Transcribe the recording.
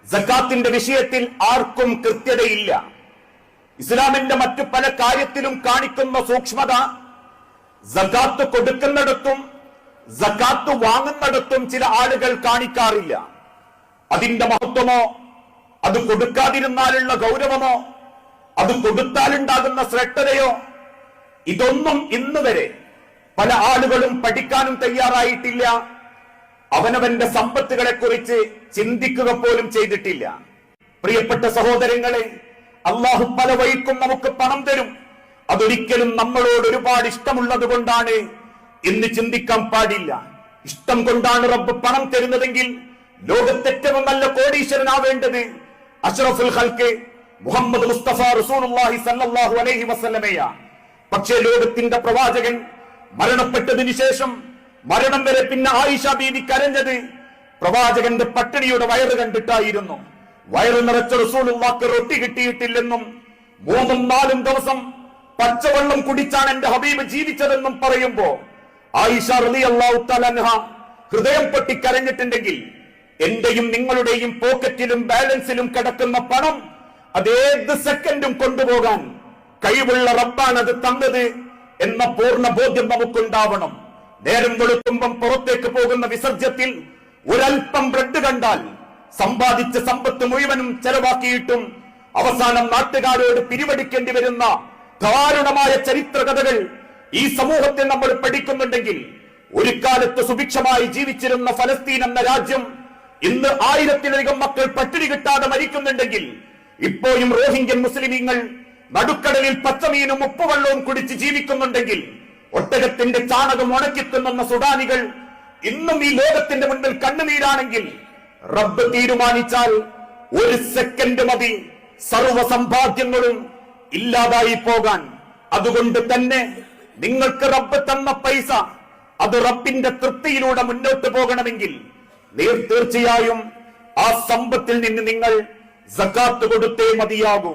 സക്കാത്തിന്റെ വിഷയത്തിൽ ആർക്കും കൃത്യതയില്ല. ഇസ്ലാമിന്റെ മറ്റു പല കാര്യത്തിലും കാണിക്കുന്ന സൂക്ഷ്മത സക്കാത്ത് കൊടുക്കുന്നിടത്തും സക്കാത്ത് വാങ്ങുന്നിടത്തും ചില ആളുകൾ കാണിക്കാറില്ല. അതിന്റെ മഹത്വമോ, അത് കൊടുക്കാതിരുന്നാലുള്ള ഗൗരവമോ, അത് കൊടുത്താലുണ്ടാകുന്ന ശ്രദ്ധയോ, ഇതൊന്നും ഇന്ന് വരെ പല ആളുകളും പഠിക്കാനും തയ്യാറായിട്ടില്ല. അവനവന്റെ സമ്പത്തുകളെ കുറിച്ച് ചിന്തിക്കുക പോലും ചെയ്തിട്ടില്ല. പ്രിയപ്പെട്ട സഹോദരങ്ങളെ, അള്ളാഹു പല വഴിക്കും നമുക്ക് പണം തരും. അതൊരിക്കലും നമ്മളോട് ഒരുപാട് ഇഷ്ടമുള്ളത് കൊണ്ടാണ് എന്ന് ചിന്തിക്കാൻ പാടില്ല. ഇഷ്ടം കൊണ്ടാണ് റബ്ബ് പണം തരുന്നതെങ്കിൽ ലോകത്തെ ഏറ്റവും നല്ല കോടീശ്വരനാവേണ്ടത് അഷ്റഫുൽ ഖൽഖ് മുഹമ്മദ് മുസ്തഫ റസൂലുള്ളാഹി സ്വല്ലല്ലാഹു അലൈഹി വസല്ലമയാ. പക്ഷേ ലോകത്തിന്റെ പ്രവാചകൻ മരണപ്പെട്ടതിന് ശേഷം മരണം വരെ പിന്നെ ആയിഷ ബീവി കരഞ്ഞത് പ്രവാചകന്റെ പട്ടിണിയുടെ വയറ് കണ്ടിട്ടായിരുന്നു. വയറ് നിറച്ച റസൂലുള്ളാഹിക്ക് റൊട്ടി കിട്ടിയിട്ടില്ലെന്നും 3-4 ദിവസം പച്ചവെള്ളം കുടിച്ചാണ് എന്റെ ഹബീബ് ജീവിച്ചതെന്നും പറയുമ്പോ ആയിഷ റളിയല്ലാഹു തആല അൻഹ ഹൃദയം പൊട്ടി കരഞ്ഞിട്ടുണ്ടെങ്കിൽ എന്റെയും നിങ്ങളുടെയും പോക്കറ്റിലും ബാലൻസിലും കിടക്കുന്ന പണം അതേത് സെക്കൻഡും കൊണ്ടുപോകാൻ കഴിവുള്ള റബ്ബാണ് അത് തന്നത് എന്ന പൂർണ്ണ ബോധ്യം നമുക്കുണ്ടാവണം. നേരം വെളുക്കുമ്പം പുറത്തേക്ക് പോകുന്ന വിസർജ്യത്തിൽ ഒരൽപ്പം ബ്രെഡ് കണ്ടാൽ സമ്പാദിച്ച സമ്പത്ത് മുഴുവനും ചെലവാക്കിയിട്ടും അവസാനം നാട്ടുകാരോട് പിരിവടിക്കേണ്ടി വരുന്ന ദാരുണമായ ചരിത്ര കഥകൾ ഈ സമൂഹത്തിൽ നമ്മൾ പഠിക്കുന്നുണ്ടെങ്കിൽ, ഒരു കാലത്ത് സുഭിക്ഷമായി ജീവിച്ചിരുന്ന ഫലസ്തീൻ എന്ന രാജ്യം ഇന്ന് 1000-ലധികം മക്കൾ പട്ടിണി കിട്ടാതെ മരിക്കുന്നുണ്ടെങ്കിൽ, ഇപ്പോഴും റോഹിംഗ്യൻ മുസ്ലിമീങ്ങൾ നടുക്കടലിൽ പച്ചമീനും ഉപ്പുവെള്ളവും കുടിച്ച് ജീവിക്കുന്നുണ്ടെങ്കിൽ, ഒട്ടകത്തിന്റെ ചാണകം ഉണക്കിത്തുന്ന സുഡാനികൾ ഇന്നും ഈ ലോകത്തിന്റെ മുൻപിൽ കണ്ണുനീരാണെങ്കിൽ, റബ്ബ് തീരുമാനിച്ചാൽ ഒരു സെക്കൻഡ് മതി സർവ സമ്പാദ്യങ്ങളും ഇല്ലാതായി പോകാൻ. അതുകൊണ്ട് തന്നെ നിങ്ങൾക്ക് റബ്ബ് തന്ന പൈസ അത് റബ്ബിന്റെ തൃപ്തിയിലൂടെ മുന്നോട്ട് പോകണമെങ്കിൽ തീർച്ചയായും ആ സമ്പത്തിൽ നിന്ന് നിങ്ങൾ സക്കാത്ത് കൊടുത്തേ മതിയാകൂ.